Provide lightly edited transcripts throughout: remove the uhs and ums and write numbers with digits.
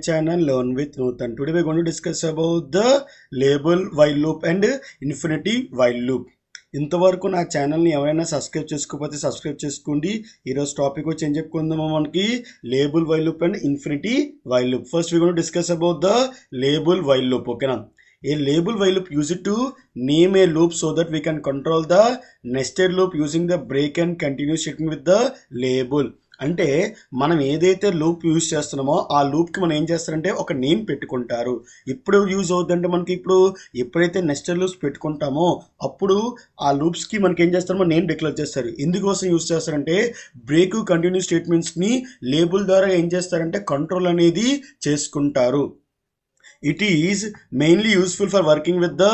Channel Learn with Nutan. Today we're going to discuss about the label while loop and infinity while loop. ఇంతవరకు నా ఛానల్ని ఎవరైనా subscribe చేసుకోకపోతే subscribe చేసుకోండి. ఈరోజు టాపిక్ వచ్చి ఏం చెప్పుకుందామో మనకి label while loop and infinity while loop. First we gonna discuss about the label while loop. ఓకేనా? A label while loop used to name a loop so that we can control the nested loop using the break and continue statement with the label. అంటే మనం ఏదైతే loop use చేస్తున్నామో ఆ లూప్కి మనం ఏం చేస్తారంటే ఒక నేమ్ పెట్టుకుంటారు. ఇప్పుడు యూజ్ అవుతుందంటే మనకి ఎప్పుడైతే నెస్టెడ్ లూప్స్ పెట్టుకుంటామో అప్పుడు ఆ లూప్స్కి మనకి ఏం చేస్తారో నేమ్ డిక్లేర్ చేస్తారు. ఎందుకోసం యూజ్ చేస్తారంటే బ్రేక్ కంటిన్యూ స్టేట్మెంట్స్ని లేబుల్ ద్వారా ఏం చేస్తారంటే కంట్రోల్ అనేది చేసుకుంటారు. It is mainly useful for working with the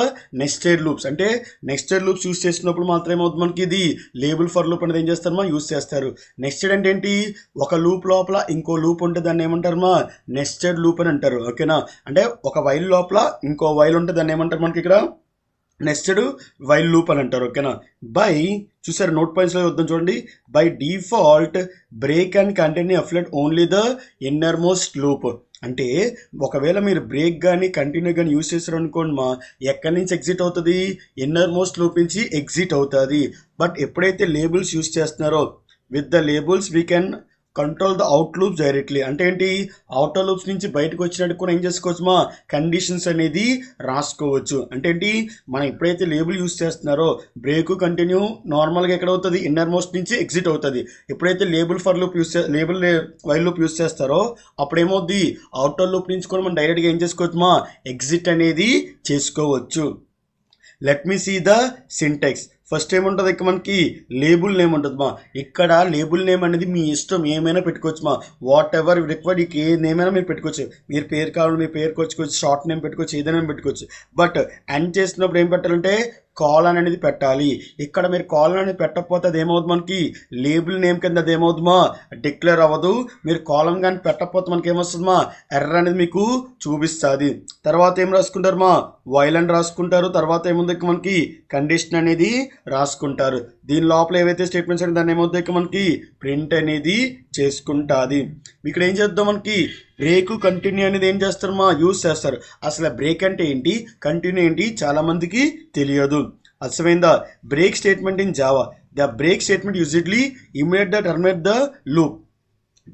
nested loops. అంటే నెస్టెడ్ లూప్స్ యూస్ చేసినప్పుడు మాత్రమే అవుతుంది మనకి ఇది లేబుల్ ఫర్ లూప్ అనేది ఏం చేస్తారు మా యూస్ చేస్తారు. నెస్టెడ్ అంటే ఏంటి? ఒక లూప్ లోపల ఇంకో లూప్ ఉంటే దాన్ని ఏమంటారు మా నెస్టెడ్ లూప్ అని అంటారు. ఓకేనా? అంటే ఒక వైల్ లోపల ఇంకో వైల్ ఉంటే దాన్ని ఏమంటారు మనకి ఇక్కడ నెస్టెడ్ వైల్ లూప్ అని అంటారు. ఓకేనా? చూసారు నోట్ పాయింట్స్లో వద్దాం చూడండి. By default break and continue affiliate only the inner most loop. అంటే ఒకవేళ మీరు బ్రేక్ కానీ కంటిన్యూ కానీ యూజ్ చేశారు అనుకోండి మా ఎక్కడి నుంచి ఎగ్జిట్ అవుతుంది? ఇన్నర్ మోస్ట్ లూప్ నుంచి ఎగ్జిట్ అవుతుంది. బట్ ఎప్పుడైతే లేబుల్స్ యూజ్ చేస్తున్నారో with the labels we can control the out loops directly. అంటే ఏంటి? అవుటర్ లూప్స్ నుంచి బయటకు వచ్చినట్టు కూడా ఏం చేసుకోవచ్చు మా కండిషన్స్ అనేది రాసుకోవచ్చు. అంటే ఏంటి? మనం ఎప్పుడైతే లేబుల్ యూజ్ చేస్తున్నారో బ్రేక్ కంటిన్యూ నార్మల్గా ఎక్కడ అవుతుంది? ఇన్నర్ మోస్ట్ నుంచి ఎగ్జిట్ అవుతుంది. ఎప్పుడైతే label for loop label while loop use చేస్తారో అప్పుడేమవుద్ది? అవుటర్ లూప్ నుంచి కూడా మనం డైరెక్ట్గా ఏం చేసుకోవచ్చు మా ఎగ్జిట్ అనేది చేసుకోవచ్చు. Let me see the syntax. First ఏముంటుంది ఇక్కడ మనకి లేబుల్ నేమ్ ఉంటుంది మా. ఇక్కడ లేబుల్ నేమ్ అనేది మీ ఇష్టం ఏమైనా పెట్టుకోవచ్చు మా. What ever required A name అయినా మీరు పెట్టుకోవచ్చు. మీరు పేరు కావాలి మీ పేరు పెట్టుకోవచ్చు, షార్ట్ నేమ్ పెట్టుకోవచ్చు, ఏదైనా పెట్టుకోవచ్చు. బట్ ఎండ్ చేసినప్పుడు ఏం పెట్టాలంటే కాలన్ అనేది పెట్టాలి. ఇక్కడ మీరు కాలన్ అనేది పెట్టకపోతే అది ఏమవుతుంది మనకి లేబుల్ నేమ్ కింద అది ఏమవుతుందమ్మా డిక్లేర్ అవ్వదు. మీరు కాలన్ కానీ పెట్టకపోతే మనకి ఏమొస్తుందమ్మా ఎర్రర్ అనేది మీకు చూపిస్తుంది. తర్వాత ఏం రాసుకుంటారు మా వైల్ అని రాసుకుంటారు. తర్వాత ఏముంది మనకి కండిషన్ అనేది రాసుకుంటారు. దీని లోపల ఏవైతే స్టేట్మెంట్స్ అంటే దాన్ని ఏమవుతాయి మనకి ప్రింట్ అనేది చేసుకుంటుంది. ఇక్కడ ఏం చేద్దాం మనకి బ్రేక్ కంటిన్యూ అనేది ఏం చేస్తారు మా యూజ్ చేస్తారు. అసలు బ్రేక్ అంటే ఏంటి, కంటిన్యూ ఏంటి చాలా మందికి తెలియదు. అర్థమైందా? Break statement in Java, the break statement usually immediate the terminate the loop.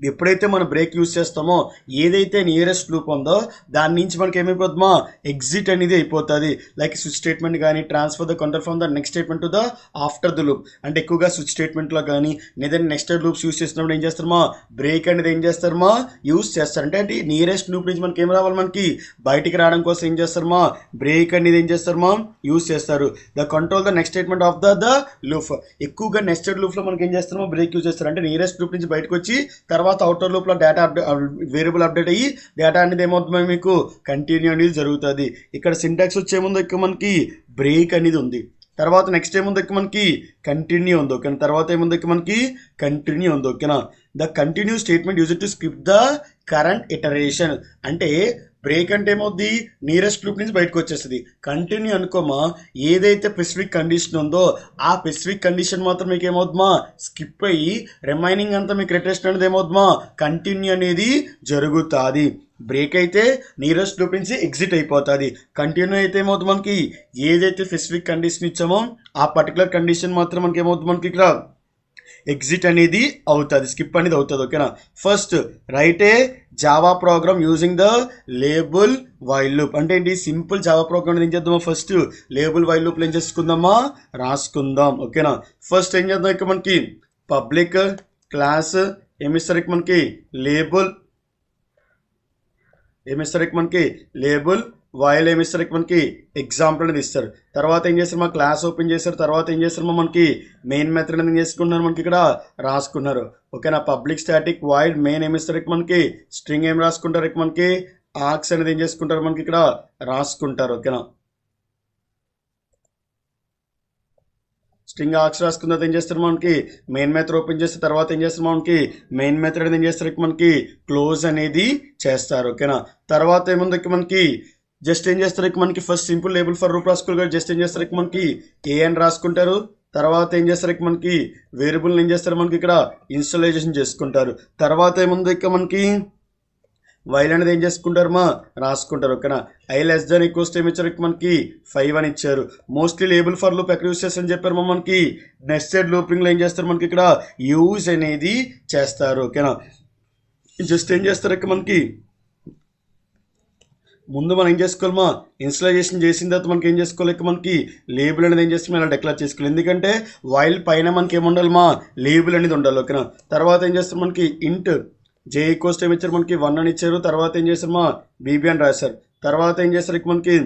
ఎప్పుడైతే మనం బ్రేక్ యూజ్ చేస్తామో ఏదైతే నియరెస్ట్ లూప్ ఉందో దాని నుంచి మనకి ఏమైపోతుందా ఎగ్జిట్ అనేది అయిపోతుంది. లైక్ స్విచ్ స్టేట్మెంట్ కానీ transfer the control from the next statement to the after the loop. అంటే ఎక్కువగా స్విచ్ స్టేట్మెంట్లో కానీ ఏదైనా నెక్స్ట్ లూప్స్ యూజ్ చేసినప్పుడు ఏం చేస్తారమ్మా బ్రేక్ అనేది ఏం చేస్తారమ్మా యూజ్ చేస్తారు. అంటే నియరెస్ట్ లూప్ నుంచి మనకి ఏం రావాలి మనకి బయటికి రావడం కోసం ఏం చేస్తారమ్మా బ్రేక్ అనేది ఏం చేస్తారమ్మా యూజ్ చేస్తారు. The control the next statement of the loop. ఎక్కువగా నెక్స్టెడ్ లూప్లో మనకి ఏం చేస్తారమ్మా బ్రేక్ యూజ్ చేస్తారు. అంటే నియరెస్ట్ లూప్ నుంచి బయటకు వచ్చి తర్వాత అవుటర్ లూప్లో డేటా వేరియబుల్ అప్డేట్ అయ్యి డేటా అనేది ఏమవుతుంది మీకు కంటిన్యూ అనేది జరుగుతుంది. ఇక్కడ సింటాక్స్ వచ్చేముందో ఇక్కడ మనకి బ్రేక్ అనేది ఉంది. తర్వాత నెక్స్ట్ ఏముంది ఇక్కడ మనకి కంటిన్యూ ఉంది. ఓకేనా? తర్వాత ఏముంది ఇక్కడ మనకి కంటిన్యూ ఉంది. ఓకేనా? The continue statement use to skip the current iteration. అంటే బ్రేక్ అంటే ఏమవుద్ది నియరెస్ట్ లూప్ నుంచి బయటకు వచ్చేస్తుంది. కంటిన్యూ అనుకోమా ఏదైతే స్పెసిఫిక్ కండిషన్ ఉందో ఆ స్పెసిఫిక్ కండిషన్ మాత్రం మీకు ఏమవుతుందా స్కిప్ అయ్యి రిమైనింగ్ అంతా మీకు రిటరేషన్ అనేది ఏమవుతుందా కంటిన్యూ అనేది జరుగుతుంది. బ్రేక్ అయితే నియరెస్ట్ లూప్ నుంచి ఎగ్జిట్ అయిపోతుంది. కంటిన్యూ అయితే ఏమవుతుంది మనకి ఏదైతే స్పెసిఫిక్ కండిషన్ ఇచ్చామో ఆ పర్టికులర్ కండిషన్ మాత్రం మనకి ఏమవుతుంది మనకి ఇక్కడ ఎగ్జిట్ అనేది అవుతుంది, స్కిప్ అనేది అవుతుంది. ఓకేనా? First right A Java programme using the label while loop. అంటే ఏంటి? సింపుల్ జావా ప్రోగ్రామ్ ఏం చేద్దామా ఫస్ట్ లేబుల్ వైల్ లూప్లో ఏం చేసుకుందామా రాసుకుందాం. ఓకేనా? ఫస్ట్ ఏం చేద్దాం ఇక్కడ మనకి పబ్లిక్ క్లాస్ ఏమిస్తారు ఇక్కడ మనకి లేబుల్ ఏమిస్తారు ఇక్కడ మనకి లేబుల్ వైల్ ఏమిస్తారు మనకి ఎగ్జాంపుల్ అనేది ఇస్తారు. తర్వాత ఏం చేస్తారు మా క్లాస్ ఓపెన్ చేస్తారు. తర్వాత ఏం చేస్తారు మనకి మెయిన్ మెథడ్ అనేది చేసుకున్నారు మనకి ఇక్కడ రాసుకున్నారు. ఓకేనా? పబ్లిక్ స్టాటిక్ వైడ్ మెయిన్ ఏమిస్తారు మనకి స్ట్రింగ్ ఏం రాసుకుంటారు ఇక్కడ మనకి ఆర్క్స్ అనేది ఏం చేసుకుంటారు మనకి ఇక్కడ రాసుకుంటారు. ఓకేనా? స్ట్రింగ్ ఆర్క్స్ రాసుకున్న తర్వాత ఏం చేస్తారు మనకి మెయిన్ మెథడ్ ఓపెన్ చేస్తే తర్వాత ఏం చేస్తారు మనకి మెయిన్ మెథడ్ అనేది ఏం చేస్తారు మనకి క్లోజ్ అనేది చేస్తారు. ఓకేనా? తర్వాత ఏముంది మనకి జస్ట్ ఏం చేస్తారు మనకి ఫస్ట్ సింపుల్ లేబుల్ ఫర్ రూప్ రాసుకోవాలి. జస్ట్ ఏం చేస్తారు మనకి ఏ అని రాసుకుంటారు. తర్వాత ఏం చేస్తారు మనకి వేరియబుల్ ఏం చేస్తారు మనకి ఇక్కడ ఇన్స్టాలేషన్ చేసుకుంటారు. తర్వాత ఏముంది మనకి వైల్ అనేది ఏం చేసుకుంటారు మా రాసుకుంటారు. ఓకేనా. I less than equals to ఏమి ఇచ్చారు మనకి 5 అని ఇచ్చారు. మోస్ట్లీ లేబుల్ ఫర్ లూప్ ఎక్కడ యూస్ చేస్తారని చెప్పారు మా మనకి నెస్టెడ్ లూపింగ్లో ఏం చేస్తారు మనకి ఇక్కడ యూజ్ అనేది చేస్తారు. ఓకేనా. జస్ట్ ఏం చేస్తారు ఇక్కడ మనకి ముందు మనం ఏం చేసుకోవాలమ్మా ఇన్స్టలైజేషన్ చేసిన తర్వాత మనకి ఏం చేసుకోవాలి మనకి లేబుల్ అనేది ఏం చేస్తాం ఇలా డిక్లేర్ చేసుకోవాలి. ఎందుకంటే వైల్ పైన మనకి ఏముండాలమ్మా లేబుల్ అనేది ఉండాలి. ఓకేనా. తర్వాత ఏం చేస్తారు మనకి ఇంట్ జే ఈక్వల్స్ టు ఏమి ఇచ్చారు మనకి 1 అని ఇచ్చారు. తర్వాత ఏం చేస్తారు మా బీబీ అని రాశారు. తర్వాత ఏం చేస్తారు ఇక్కడ మనకి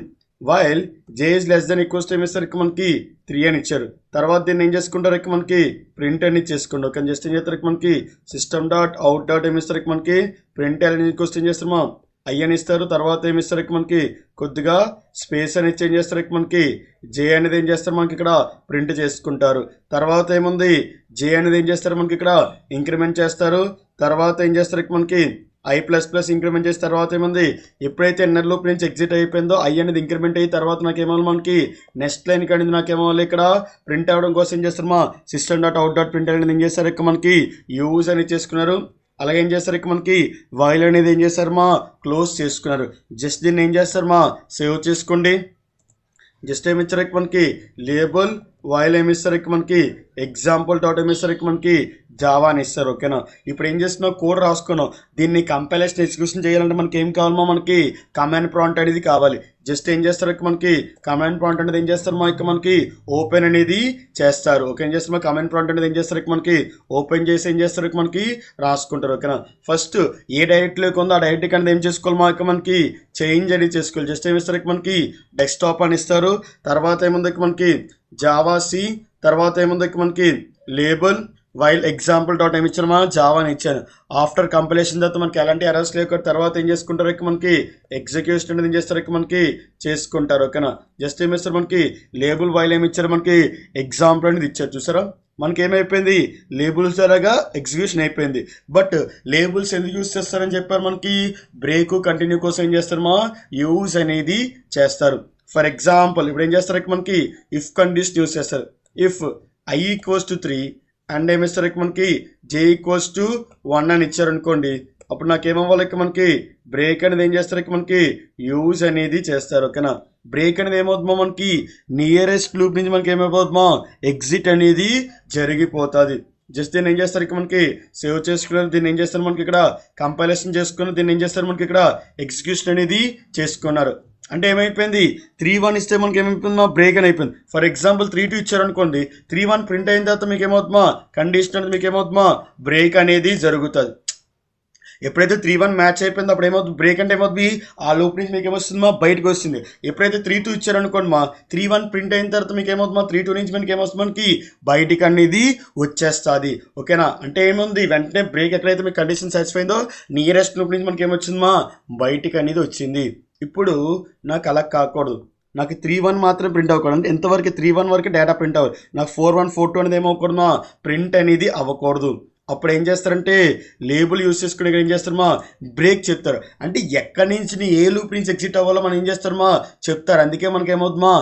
while J is less than equals to ఏమి ఇస్తారు ఇక్కడ మనకి 3 అని ఇచ్చారు. తర్వాత దీన్ని ఏం చేసుకుంటారు ఇక్కడ మనకి ప్రింట్ అని చేసుకోండి. ఓకే. జస్ట్ ఏం చేస్తారు ఇక్కడ మనకి సిస్టమ్ డాట్ అవుట్ డాట్ ఏమి ఇస్తారు ఇక్కడ మనకి ప్రింట్ అని ఈక్వల్స్ ఏం చేస్తారు మా ఐ అని ఇస్తారు. తర్వాత ఏమి ఇస్తారు ఇక్కడ మనకి కొద్దిగా స్పేస్ అని చేంజ్ చేస్తారు ఇక్కడ మనకి జే అనేది ఏం చేస్తారు మనకి ఇక్కడ ప్రింట్ చేసుకుంటారు. తర్వాత ఏముంది జే అనేది ఏం చేస్తారు మనకి ఇక్కడ ఇంక్రిమెంట్ చేస్తారు. తర్వాత ఏం చేస్తారు ఇక్కడ మనకి ఐ ప్లస్ ప్లస్ ఇంక్రిమెంట్ చేసిన తర్వాత ఏముంది ఎప్పుడైతే ఇన్నర్ లూప్ నుంచి ఎగ్జిట్ అయిపోయిందో ఐ అనేది ఇంక్రిమెంట్ అయిన తర్వాత నాకు ఏమవ్వాలి మనకి నెక్స్ట్ లైన్ అనేది నాకు ఏమవ్వాలి ఇక్కడ ప్రింట్ అవ్వడం కోసం ఏం చేస్తారు మా system dot out dot print అనేది ఏం చేస్తారు ఇక్కడ మనకి యూజ్ అని చేసుకున్నారు. అలాగే ఏం చేస్తారు ఇక్కడ మనకి వైల్ అనేది ఏం చేస్తారు మా క్లోజ్ చేసుకున్నారు. జస్ట్ దీన్ని ఏం చేస్తారు మా సేవ్ చేసుకోండి. జస్ట్ ఏమి ఇచ్చారు ఇక్కడ మనకి లేబుల్ వైల్ ఏమి ఇస్తారు ఇక్కడ మనకి ఎగ్జాంపుల్ డాట్ ఏమి ఇస్తారు ఇక్కడ మనకి జావా అని ఇస్తారు. ఓకేనా. ఇప్పుడు ఏం చేస్తున్నావు కోడ్ రాసుకున్నావు. దీన్ని కంపైలేషన్ ఎగ్జిక్యూషన్ చేయాలంటే మనకి ఏం కావాలమో మనకి కమాండ్ ప్రాంప్ట్ అనేది కావాలి. జస్ట్ ఏం చేస్తారు ఇక్కడ మనకి కమాండ్ ప్రాంప్ట్ అనేది ఏం చేస్తారు మా ఇక్కడ మనకి ఓపెన్ అనేది చేస్తారు. ఓకే. ఏం చేస్తారు కమాండ్ ప్రాంప్ట్ అనేది ఏం చేస్తారు ఇక్కడ మనకి ఓపెన్ చేసి ఏం చేస్తారు ఇక్కడ మనకి రాసుకుంటారు. ఓకేనా. ఫస్ట్ ఏ డైరెక్ట్లోకి ఉందో ఆ డైరెక్ట్ అనేది ఏం చేసుకోవాలి మా ఇక్కడ మనకి చేంజ్ అనేది చేసుకోవాలి. జస్ట్ ఏమి ఇస్తారు ఇక్కడ మనకి డెస్క్టాప్ అని ఇస్తారు. తర్వాత ఏముంది ఇక్కడ మనకి జావా సి. తర్వాత ఏముంది ఇక్కడ మనకి లేబుల్ వైల్ ఎగ్జాంపుల్ డాట్ ఏమి ఇచ్చాను మా జావా అని ఇచ్చాను. ఆఫ్టర్ కంపైలేషన్ తర్వాత మనకి ఎలాంటి ఎర్రర్స్ లేక తర్వాత ఏం చేసుకుంటారు ఇక్కడ మనకి ఎగ్జిక్యూషన్ అనేది ఏం చేస్తారు ఇక్కడ మనకి చేసుకుంటారు. ఓకేనా. జస్ట్ ఏమి ఇస్తారు మనకి లేబుల్ వైల్ ఏమి ఇచ్చారు మనకి ఎగ్జాంపుల్ అనేది ఇచ్చారు. చూసారా మనకి ఏమైపోయింది లేబుల్స్ అలాగా ఎగ్జిక్యూషన్ అయిపోయింది. బట్ లేబుల్స్ ఎందుకు యూజ్ చేస్తారని చెప్పారు మనకి బ్రేక్ కంటిన్యూ కోసం ఏం చేస్తారు మా యూజ్ అనేది చేస్తారు. ఫర్ ఎగ్జాంపుల్ ఇప్పుడు ఏం చేస్తారు ఇక్కడ మనకి ఇఫ్ కండిషన్ యూజ్ చేస్తారు. If I equals to 3 and ఏమి ఇస్తారు ఇక్కడ మనకి జే ఈక్వల్స్ టు 1 అని ఇచ్చారు అనుకోండి. అప్పుడు నాకు ఏమవ్వాలి ఇక్కడ మనకి బ్రేక్ అనేది ఏం చేస్తారు ఇక్కడ మనకి యూజ్ అనేది చేస్తారు. ఓకేనా. బ్రేక్ అనేది ఏమవుతుందో మనకి నియరెస్ట్ లూప్ నుంచి మనకి ఏమైపోతుందో ఎగ్జిట్ అనేది జరిగిపోతుంది. జస్ట్ దీన్ని ఏం చేస్తారు ఇక్కడ మనకి సేవ్ చేసుకున్నారు. దీన్ని ఏం చేస్తారు మనకి ఇక్కడ కంపైలేషన్ చేసుకున్నారు. దీన్ని ఏం చేస్తారు మనకి ఇక్కడ ఎగ్జిక్యూషన్ అనేది చేసుకున్నారు. అంటే ఏమైపోయింది 3-1 ఇస్తే మనకి ఏమైపోతుందో బ్రేక్ అని అయిపోయింది. ఫర్ ఎగ్జాంపుల్ 3-2 ఇచ్చారనుకోండి 3-1 ప్రింట్ అయిన తర్వాత మీకు ఏమవుతుందా కండిషన్ అనేది మీకు ఏమవుతుందా బ్రేక్ అనేది జరుగుతుంది. ఎప్పుడైతే 3-1 మ్యాచ్ అయిపోయిందో అప్పుడు ఏమవుతుంది బ్రేక్ అంటే ఏమవుతుంది ఆ లూప్ నుంచి మీకు ఏమొస్తుందో బయటకు వస్తుంది. ఎప్పుడైతే 3-2 ఇచ్చారనుకోండి మా 3-1 ప్రింట్ అయిన తర్వాత మీకు ఏమవుతుందో 3-2 నుంచి మనకి ఏమొస్తుంది మనకి బయటికి అనేది వచ్చేస్తుంది. ఓకేనా. అంటే ఏముంది వెంటనే బ్రేక్ ఎక్కడైతే మీకు కండిషన్ సాటిస్ఫై అయిందో నియరెస్ట్ లూప్ నుంచి మనకి ఏమొచ్చింది మా బయటికి అనేది వచ్చింది. ఇప్పుడు నాకు అలా కాకూడదు. నాకు 3-1 మాత్రం ప్రింట్ అవ్వకూడదు. అంటే ఎంతవరకు 3-1 వరకు డేటా ప్రింట్ అవ్వాలి. నాకు 4-1 4-2 అనేది ఏమవ్వకూడదు ప్రింట్ అనేది అవ్వకూడదు. అప్పుడు ఏం చేస్తారంటే లేబుల్ యూస్ చేసుకునే ఏం చేస్తారు మా బ్రేక్ చెప్తారు. అంటే ఎక్కడి నుంచి ఏ లూప్ నుంచి ఎగ్జిట్ అవ్వాలో మనం ఏం చేస్తారు మా చెప్తారు. అందుకే మనకి ఏమవుతుందా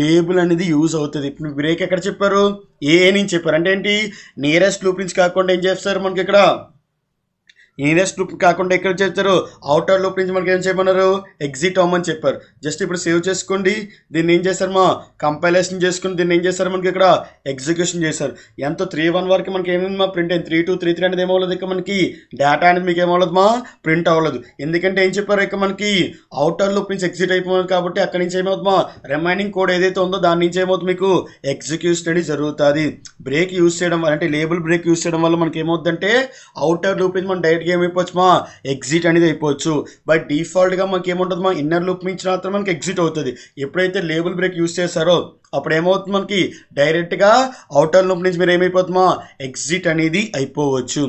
లేబుల్ అనేది యూజ్ అవుతుంది. ఇప్పుడు బ్రేక్ ఎక్కడ చెప్పారు ఏ నుంచి చెప్పారు. అంటే ఏంటి నియరెస్ట్ లూప్ నుంచి కాకుండా ఏం చేస్తారు మనకి ఇక్కడ నియరెస్ట్ లూప్ కాకుండా ఎక్కడ చెప్తారు అవుటర్ లూప్ నుంచి మనకి ఏం చేయమన్నారు ఎగ్జిట్ అవ్వమని చెప్పారు. జస్ట్ ఇప్పుడు సేవ్ చేసుకోండి. దీన్ని ఏం చేస్తారు మా కంపైలేషన్ చేసుకుని దీన్ని ఏం చేస్తారు మనకి ఇక్కడ ఎగ్జిక్యూషన్ చేశారు. ఎంతో 3-1 వరకు మనకి ఏమైంది మా ప్రింట్ అయింది. 3-2 3-3 అనేది ఏమవ్వలేదు ఇక మనకి డేటా అనేది మీకు ఏమవ్వలేదు మా ప్రింట్ అవ్వలేదు. ఎందుకంటే ఏం చెప్పారు ఇక మనకి అవుటర్ లూప్ నుంచి ఎగ్జిట్ అయిపోయింది కాబట్టి అక్కడి నుంచి ఏమవుతుంది మా రిమైనింగ్ కోడ్ ఏదైతే ఉందో దాని నుంచి ఏమవుతుంది మీకు ఎగ్జిక్యూషన్ అనేది జరుగుతుంది. బ్రేక్ యూజ్ చేయడం వల్ల అంటే లేబుల్ బ్రేక్ యూజ్ చేయడం వల్ల మనకి ఏమవుతుందంటే అవుటర్ లూప్ నుంచి మనం డైరెక్ట్ ఏమైపోవచ్చు మా ఎగ్జిట్ అనేది అయిపోవచ్చు. బట్ డిఫాల్ట్గా మనకి ఏముంటుంది మా ఇన్నర్ లూప్ నుంచి మాత్రం మనకి ఎగ్జిట్ అవుతుంది. ఎప్పుడైతే లేబుల్ బ్రేక్ యూజ్ చేస్తారో అప్పుడు ఏమవుతుంది మనకి డైరెక్ట్గా అవుటర్ లూప్ నుంచి మీరు ఏమైపోతుందా ఎగ్జిట్ అనేది అయిపోవచ్చు.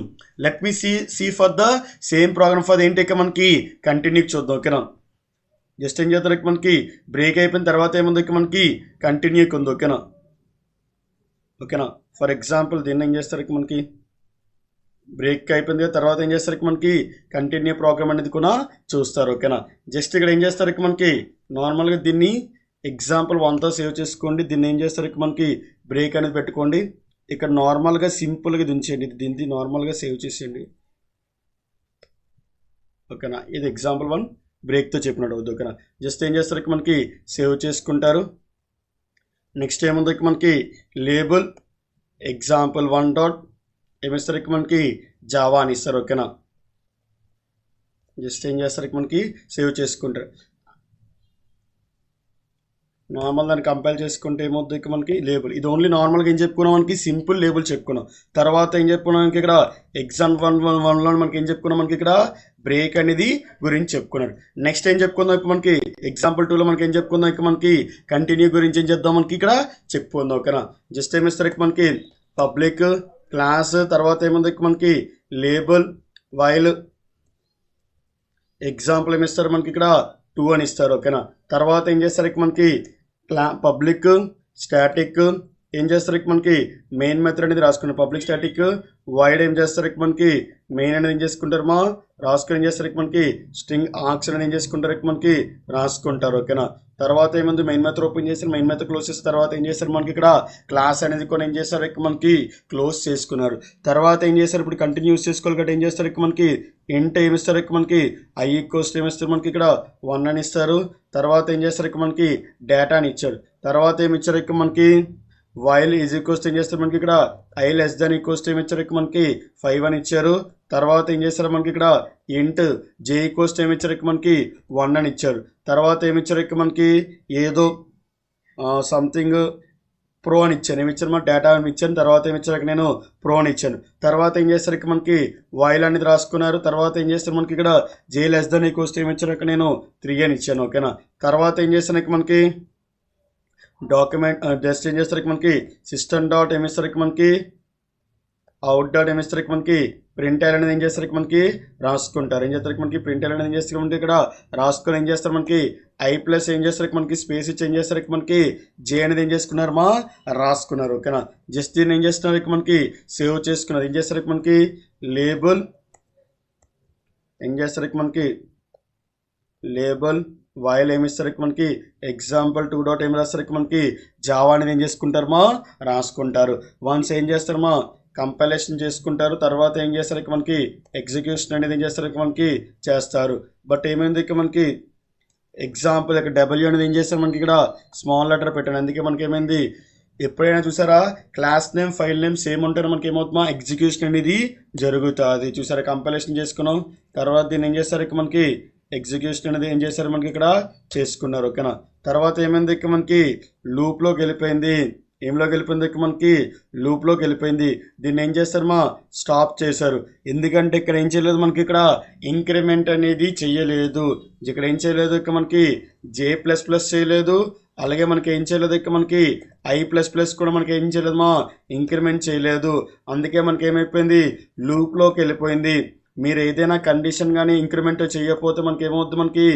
Let me see for the same program for ఏంటి ఇక మనకి కంటిన్యూ చూద్దాం. ఓకేనా. జస్ట్ ఏం చేస్తారు ఇక మనకి బ్రేక్ అయిపోయిన తర్వాత ఏముంది ఇక మనకి కంటిన్యూ ఉంది. ఓకేనా. ఓకేనా. ఫర్ ఎగ్జాంపుల్ దీన్ని ఏం చేస్తారు ఇక మనకి బ్రేక్ అయిపోయింది తర్వాత ఏం చేస్తారు మనకి కంటిన్యూ ప్రోగ్రామ్ అనేది కూడా చూస్తారు. ఓకేనా. జస్ట్ ఇక్కడ ఏం చేస్తారు మనకి నార్మల్గా దీన్ని ఎగ్జాంపుల్ 1తో సేవ్ చేసుకోండి. దీన్ని ఏం చేస్తారు మనకి బ్రేక్ అనేది పెట్టుకోండి. ఇక్కడ నార్మల్గా సింపుల్గా దించేయండి. దీన్ని నార్మల్గా సేవ్ చేసేయండి. ఓకేనా. ఇది ఎగ్జాంపుల్ 1 బ్రేక్తో చెప్పినట్టు అవుతుంది. ఓకేనా. జస్ట్ ఏం చేస్తారు ఇక్కడ మనకి సేవ్ చేసుకుంటారు. నెక్స్ట్ ఏముంది ఇక్కడ మనకి లేబుల్ example1 డాట్ ఏమిస్తారు ఇక్కడ మనకి జావా అని ఇస్తారు. ఓకేనా. జస్ట్ ఏం చేస్తారు ఇక్కడ మనకి సేవ్ చేసుకుంటారు. నార్మల్ దాన్ని కంపేర్ చేసుకుంటే ఏమవుతుంది ఇక్కడ మనకి లేబుల్. ఇది ఓన్లీ నార్మల్గా ఏం చెప్పుకున్నాం మనకి సింపుల్ లేబుల్ చెప్పుకున్నాం. తర్వాత ఏం చెప్పుకున్నాం మనకి ఇక్కడ example1లో మనకి ఏం చెప్పుకున్నాం మనకి ఇక్కడ బ్రేక్ అనేది గురించి చెప్పుకున్నాడు. నెక్స్ట్ ఏం చెప్పుకుందాం ఇప్పుడు మనకి example2లో మనకి ఏం చెప్పుకుందాం ఇక్కడ మనకి కంటిన్యూ గురించి ఏం చేద్దాం మనకి ఇక్కడ చెప్పుకుందాం. ఓకేనా. జస్ట్ ఏమిస్తారు ఇక్కడ మనకి పబ్లిక్ క్లాస్, తర్వాత ఏముంది ఇక్కడ మనకి లేబుల్ వైల్ ఎగ్జాంపుల్ ఏమిస్తారు మనకి ఇక్కడ 2 అని ఇస్తారు. ఓకేనా. తర్వాత ఏం చేస్తారు ఇక్కడ మనకి పబ్లిక్ స్టాటిక్ ఏం చేస్తారు ఇక్కడ మనకి మెయిన్ మెథడ్ అనేది రాసుకున్నారు. పబ్లిక్ స్టాటిక్ వైడ్ ఏం చేస్తారు ఇక్కడ మనకి మెయిన్ అనేది ఏం చేసుకుంటారు మా రాసుకొని ఏం చేస్తారు ఇక్కడ మనకి స్ట్రింగ్ ఆర్క్స్ అనేది ఏం చేసుకుంటారు ఇక్కడ మనకి రాసుకుంటారు. ఓకేనా. తర్వాత ఏముంది మెయిన్ మెథడ్ ఓపెన్ చేస్తారు, మెయిన్ మెథడ్ క్లోజ్ చేసిన తర్వాత ఏం చేస్తారు మనకి ఇక్కడ క్లాస్ అనేది కొన్ని ఏం చేస్తారు ఇక్కడ మనకి క్లోజ్ చేసుకున్నారు. తర్వాత ఏం చేస్తారు ఇప్పుడు కంటిన్యూ యూస్ చేసుకోవాలి కాబట్టి ఏం చేస్తారు ఇక్కడ మనకి ఇంట్ ఏమిస్తారు ఇక్కడ మనకి i ఈక్వల్స్ ఏమిస్తారు మనకి ఇక్కడ 1 అని ఇస్తారు. తర్వాత ఏం చేస్తారు ఇక్కడ మనకి డేటా అని ఇచ్చారు. తర్వాత ఏమి ఇచ్చారు ఇక్కడ మనకి వైల్ ఈజ్ ఈక్వల్స్ ఏం చేస్తారు మనకి ఇక్కడ i లెస్ దాన్ ఈక్వల్స్ ఏమి ఇచ్చారు ఇక్కడ మనకి 5 అని ఇచ్చారు. తర్వాత ఏం చేస్తారు మనకి ఇక్కడ ఇంట్ j ఈక్వల్స్ ఏమి ఇచ్చారు ఇక్కడ మనకి 1 అని ఇచ్చారు. తర్వాత ఏమి ఇచ్చారు ఇక్కడ మనకి ఏదో సంథింగ్ ప్రో అని ఇచ్చాను. ఏమి ఇచ్చాను మన డేటా అని ఇచ్చాను. తర్వాత ఏమి ఇచ్చారు నేను ప్రో అని ఇచ్చాను. తర్వాత ఏం చేస్తారు ఇక్కడ మనకి వైల్ అనేది రాసుకున్నారు. తర్వాత ఏం చేస్తారు మనకి ఇక్కడ j లెస్ దాన్ ఈక్వల్స్ ఏమి ఇచ్చారు ఇక్కడ నేను 3 అని ఇచ్చాను. ఓకేనా. తర్వాత ఏం చేస్తాను ఇక్కడ మనకి డాక్యుమెంట్ జస్ట్ ఏం చేస్తారు మనకి సిస్టమ్ డాట్ ఏమిస్తారు మనకి అవుట్ డాట్ ఏమిస్తారు మనకి ప్రింట్ అనేది ఏం చేస్తారు మనకి రాసుకుంటారు. ఏం చేస్తారు మనకి ప్రింట్ అనేది ఏం చేస్తారు మనకి ఇక్కడ రాసుకొని ఏం చేస్తారు మనకి i ప్లస్ ఏం చేస్తారు మనకి స్పేస్ ఇచ్చి ఏం చేస్తారు మనకి j అనేది ఏం చేసుకున్నారు మా రాసుకున్నారు. ఓకేనా. జస్ట్ దీన్ని ఏం చేస్తున్నారు మనకి సేవ్ చేసుకున్నారు. ఏం చేస్తారు మనకి లేబుల్ ఏం చేస్తారు మనకి లేబుల్ వైల్ ఏమిస్తారు మనకి example2 డాట్ ఏం రాస్తారు మనకి జావా అనేది ఏం చేసుకుంటారు మా రాసుకుంటారు. వన్స్ ఏం చేస్తారు మా కంపైలేషన్ చేసుకుంటారు. తర్వాత ఏం చేస్తారు మనకి ఎగ్జిక్యూషన్ అనేది ఏం చేస్తారు మనకి చేస్తారు. బట్ ఏమైంది ఇక్కడ మనకి ఎగ్జాంపుల్ ఇక్కడ w అనేది ఏం చేస్తారు మనకి ఇక్కడ స్మాల్ లెటర్ పెట్టాను. అందుకే మనకి ఏమైంది ఎప్పుడైనా చూసారా class name file name same ఉంటే మనకి ఏమవుతుందా ఎగ్జిక్యూషన్ అనేది జరుగుతుంది. చూసారా కంపైలేషన్ చేసుకున్నాం. తర్వాత దీన్ని ఏం చేస్తారు ఇక్కడ మనకి ఎగ్జిక్యూషన్ అనేది ఏం చేశారు మనకి ఇక్కడ చేసుకున్నారు. ఓకేనా. తర్వాత ఏమైంది ఇక్కడ మనకి లూప్లోకి వెళ్ళిపోయింది. ఏంలోకి వెళ్ళిపోయింది ఇక్కడ మనకి లూప్లోకి వెళ్ళిపోయింది. దీన్ని ఏం చేస్తారు మా స్టాప్ చేశారు. ఎందుకంటే ఇక్కడ ఏం చేయలేదు మనకి ఇక్కడ ఇంక్రిమెంట్ అనేది చెయ్యలేదు. ఇక్కడ ఏం చేయలేదు ఇక్కడ మనకి j++ చేయలేదు. అలాగే మనకి ఏం చేయలేదు ఇక్కడ మనకి i++ కూడా మనకి ఏం చేయలేదు మా ఇంక్రిమెంట్ చేయలేదు. అందుకే మనకి ఏమైపోయింది లూప్లోకి వెళ్ళిపోయింది. మీరు ఏదైనా కండిషన్ కానీ ఇంక్రిమెంట్ చేయకపోతే మనకి ఏమవుతుంది మనకి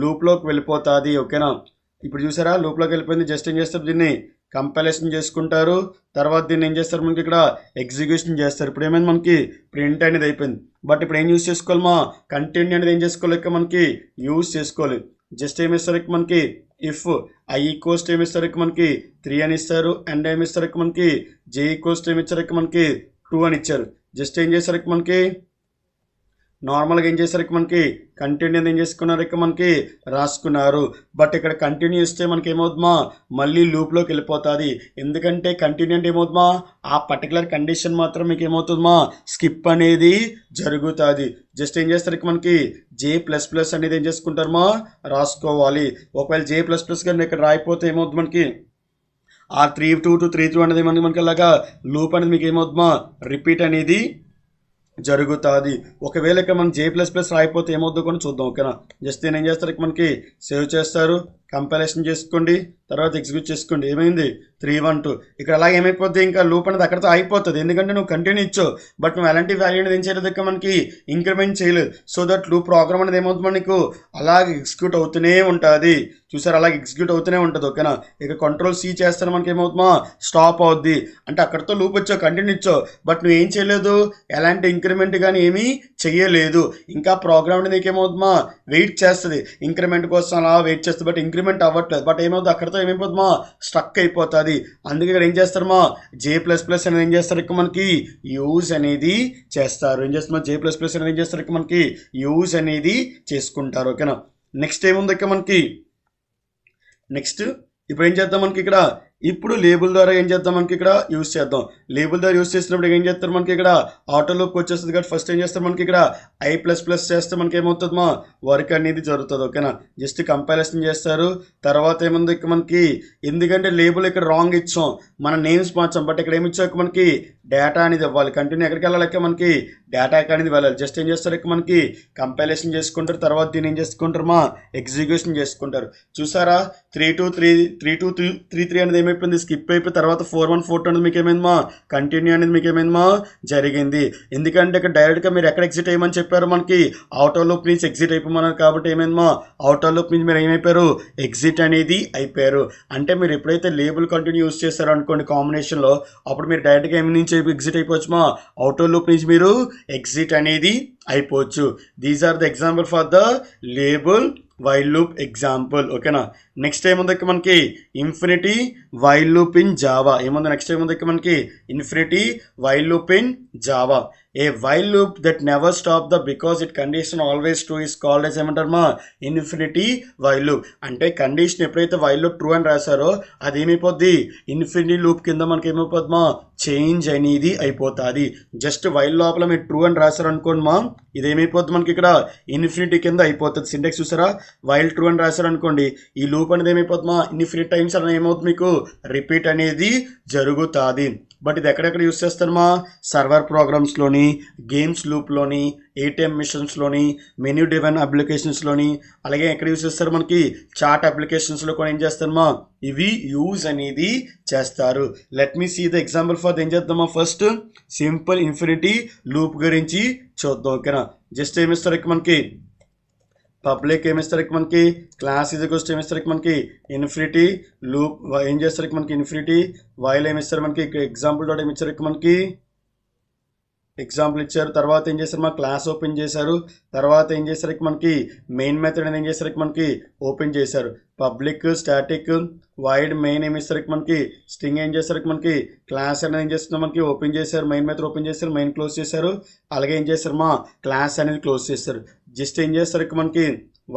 లూప్లోకి వెళ్ళిపోతుంది. ఓకేనా. ఇప్పుడు చూసారా లూప్లోకి వెళ్ళిపోయింది. జస్ట్ ఏం చేస్తారు దీన్ని కంపైలేషన్ చేసుకుంటారు. తర్వాత దీన్ని ఏం చేస్తారు మనకి ఇక్కడ ఎగ్జిక్యూషన్ చేస్తారు. ఇప్పుడు ఏమైంది మనకి ప్రింట్ అనేది అయిపోయింది. బట్ ఇప్పుడు ఏం యూస్ చేసుకోవాలి మా కంటిన్యూ అనేది ఏం చేసుకోవాలి ఇక్కడ మనకి యూస్ చేసుకోవాలి. జస్ట్ ఏమి ఇస్తారు ఇక్కడ మనకి ఇఫ్ i ఈక్వల్స్ ఏమి ఇస్తారు ఇక్కడ మనకి 3 అని ఇస్తారు. అండ్ ఏమి ఇస్తారు ఇక్కడ మనకి j ఈక్వల్స్ ఏమి ఇచ్చారు ఇక్కడ మనకి 2 అని ఇచ్చారు. జస్ట్ ఏం చేస్తారు ఇక్కడ మనకి నార్మల్గా ఏం చేస్తారు ఇక్కడ మనకి కంటిన్యూ ఏం చేసుకున్నారు ఇక్కడ మనకి రాసుకున్నారు. బట్ ఇక్కడ కంటిన్యూ ఇస్తే మనకి ఏమవుతుందా మళ్ళీ లూప్లోకి వెళ్ళిపోతుంది. ఎందుకంటే కంటిన్యూ అంటే ఏమవుతుందా ఆ పర్టికులర్ కండిషన్ మాత్రం మీకు ఏమవుతుందా స్కిప్ అనేది జరుగుతుంది. జస్ట్ ఏం చేస్తారు ఇక్కడ మనకి j++ అనేది ఏం చేసుకుంటారు మా రాసుకోవాలి. ఒకవేళ j++ కానీ ఇక్కడ రాయిపోతే ఏమవుతుంది మనకి ఆ 3 to 3 అనేది మనకి అలాగా లూప్ అనేది మీకు ఏమవుతుందా రిపీట్ అనేది జరుగుతుంది. ఒకవేళ ఇక్కడ మనం j++ రాయిపోతే ఏమవుతుందో కూడా చూద్దాం. ఓకేనా. జస్ట్ నేను ఏం చేస్తారు ఇక్కడ మనకి సేవ్ చేస్తారు. కంపైలేషన్ చేసుకోండి. తర్వాత ఎగ్జిక్యూట్ చేసుకోండి. ఏమైంది 312 ఇక్కడ అలాగే ఏమైపోద్ది ఇంకా లూప్ అనేది అక్కడితో అయిపోతుంది. ఎందుకంటే నువ్వు కంటిన్యూ ఇచ్చావు బట్ నువ్వు ఎలాంటి వాల్యూ అనేది ఏం చేయలేదు ఇక్కడ మనకి ఇంక్రిమెంట్ చేయలేదు. సో దట్ లూప్ ప్రోగ్రామ్ అనేది ఏమవుతుంది నీకు అలాగే ఎగ్జిక్యూట్ అవుతూనే ఉంటుంది. చూసారు అలాగే ఎగ్జిక్యూట్ అవుతూనే ఉంటుంది. ఓకేనా. ఇక Ctrl+C చేస్తాను మనకి ఏమవుతుందా స్టాప్ అవుద్ది. అంటే అక్కడితో లూప్ వచ్చావు కంటిన్యూ ఇచ్చావు బట్ నువ్వు ఏం చేయలేదు ఎలాంటి ఇంక్రిమెంట్ కానీ ఏమీ చెయ్యలేదు. ఇంకా ప్రోగ్రామ్ అనేది నీకేమవుతుందా వెయిట్ చేస్తుంది ఇంక్రిమెంట్ కోసం అలా వెయిట్ చేస్తుంది. బట్ ఇంక్రిమెంట్ అవ్వట్లేదు. బట్ ఏమవుతుంది, అక్కడితో ఏమైపోతుందమ్మా, స్ట్రక్ అయిపోతుంది. అందుకే ఇక్కడ ఏం చేస్తారమ్మా, J++ అనేది ఏం చేస్తారు, ఇక్కడ మనకి యూజ్ అనేది చేస్తారు. ఏం చేస్తామా, J++ అనేది ఏం చేస్తారు, ఇక్కడ మనకి యూజ్ అనేది చేసుకుంటారు. ఓకేనా. నెక్స్ట్ ఏముంది ఇక్కడ మనకి, నెక్స్ట్ ఇప్పుడు ఏం చేద్దాం మనకి ఇక్కడ, ఇప్పుడు లేబుల్ ద్వారా ఏం చేద్దాం మనకి ఇక్కడ యూజ్ చేద్దాం. లేబుల్ ద్వారా యూజ్ చేసినప్పుడు ఏం చేస్తారు, మనకి ఇక్కడ ఆటోలోకి వచ్చేస్తుంది కాబట్టి ఫస్ట్ ఏం చేస్తారు, మనకి ఇక్కడ I++ చేస్తే మనకి ఏమవుతుందమ్మా, వర్క్ అనేది జరుగుతుంది. ఓకేనా. జస్ట్ కంపారిజన్ చేస్తారు. తర్వాత ఏముంది ఇక్కడ మనకి, ఎందుకంటే లేబుల్ ఇక్కడ రాంగ్ ఇచ్చాం, మన నేమ్స్ మార్చాం, బట్ ఇక్కడ ఏమి ఇచ్చాక మనకి డేటా అనేది ఇవ్వాలి. కంటిన్యూ ఎక్కడికి వెళ్ళాలి, మనకి డేటాకి అనేది వెళ్ళాలి. జస్ట్ ఏం చేస్తారు, ఇక్కడ మనకి కంపారిజన్ చేసుకుంటారు. తర్వాత దీన్ని ఏం చేసుకుంటారు, మా ఎగ్జిక్యూషన్ చేసుకుంటారు. చూసారా, 3-2-3 అనేది ఏమైపోయింది, స్కిప్ అయిపోయి తర్వాత 4-1-4-2 అనేది మీకు ఏమైందమ్మా, కంటిన్యూ అనేది మీకు ఏమైందమ్మా జరిగింది. ఎందుకంటే ఇక్కడ డైరెక్ట్గా మీరు ఎక్కడ ఎగ్జిట్ అయ్యమని చెప్పారు, మనకి అవుటర్ లూప్ నుంచి ఎగ్జిట్ అయిపోమన్నారు కాబట్టి ఏమైందమ్మా, అవుటర్ లూప్ నుంచి మీరు ఏమైపోయారు, ఎగ్జిట్ అనేది అయిపోయారు. అంటే మీరు ఎప్పుడైతే లేబుల్ కంటిన్యూ యూజ్ చేస్తారో అనుకోండి కాంబినేషన్లో, అప్పుడు మీరు డైరెక్ట్గా ఏమి నుంచి ఎగ్జిట్ అయిపోవచ్చుమా, అవుటర్ లూప్ నుంచి మీరు ఎగ్జిట్ అనేది అయిపోవచ్చు. These are the example for the label while loop example. ఓకేనా. నెక్స్ట్ ఏముంది ఇక్కడ మనకి, infinity while loop in Java. ఏముంది నెక్స్ట్ ఏముంది ఇక్కడ మనకి, infinity while loop in Java. A while loop that never stop the because it condition always true is called as ఏమంటారమ్మా, infinity while loop. అంటే కండిషన్ ఎప్పుడైతే వైల్ లూప్ ట్రూ అని రాశారో అది ఏమైపోద్ది, ఇన్ఫినిటీ లూప్ కింద మనకి ఏమైపోతుందమ్మా, చేంజ్ అనేది అయిపోతుంది. జస్ట్ వైల్ లోపల మీరు ట్రూ అని రాశారు అనుకోండి మా, ఇది ఏమైపోతుంది మనకి ఇక్కడ ఇన్ఫినిటీ కింద అయిపోతుంది. సింటాక్స్ చూసారా, వైల్ ట్రూ అని రాశారు అనుకోండి, ఈ లూప్ అనేది ఏమైపోతుందా, ఇన్ఫినిటీ టైమ్స్ అనేది ఏమవుతుంది, మీకు రిపీట్ అనేది జరుగుతుంది. బట్ ఇది ఎక్కడెక్కడ యూస్ చేస్తారమ్మా, సర్వర్ ప్రోగ్రామ్స్లోని, గేమ్స్ లూప్లోని, ATM మిషన్స్లోని, మెన్యూ డ్రివెన్ అప్లికేషన్స్లోని, అలాగే ఎక్కడ యూస్ చేస్తారు, మనకి చాట్ అప్లికేషన్స్లో కూడా ఏం చేస్తారమ్మా, ఇవి యూజ్ అనేది చేస్తారు. Let me see the example for ఏం చేద్దామా, ఫస్ట్ సింపుల్ ఇన్ఫినిటీ లూప్ గురించి చూద్దాం. ఓకేనా. జస్ట్ ఏమిస్తారు ఇక్కడ మనకి, పబ్లిక్ ఏమిస్తారు ఇక్కడ మనకి, క్లాస్ ఇది కోస్ట్ ఏమిస్తారు ఇక్కడ మనకి, ఇన్ఫినిటీ లూప్ ఏం చేస్తారు ఇక్కడ మనకి, ఇన్ఫినిటీ వైల్ ఏమిస్తారు మనకి, ఎగ్జాంపుల్ డాట్ ఏమి ఇచ్చారు ఇక్కడ మనకి, ఎగ్జాంపుల్ ఇచ్చారు. తర్వాత ఏం చేస్తారు, మా క్లాస్ ఓపెన్ చేశారు. తర్వాత ఏం చేస్తారు ఇక్కడ మనకి, మెయిన్ మెథడ్ అనేది ఏం చేస్తారు ఇక్కడ మనకి ఓపెన్ చేశారు. పబ్లిక్ స్టాటిక్ వైడ్ మెయిన్ ఏమి ఇస్తారు ఇక్కడ మనకి, స్ట్రింగ్ ఏం చేస్తారు ఇక్కడ మనకి, క్లాస్ అనేది ఏం చేస్తున్నా మనకి ఓపెన్ చేశారు, మెయిన్ మెథడ్ ఓపెన్ చేశారు, మెయిన్ క్లోజ్ చేశారు. అలాగే ఏం చేస్తారు, మా క్లాస్ అనేది క్లోజ్ చేస్తారు. జస్ట్ ఏం చేస్తారు ఇక్కడ మనకి,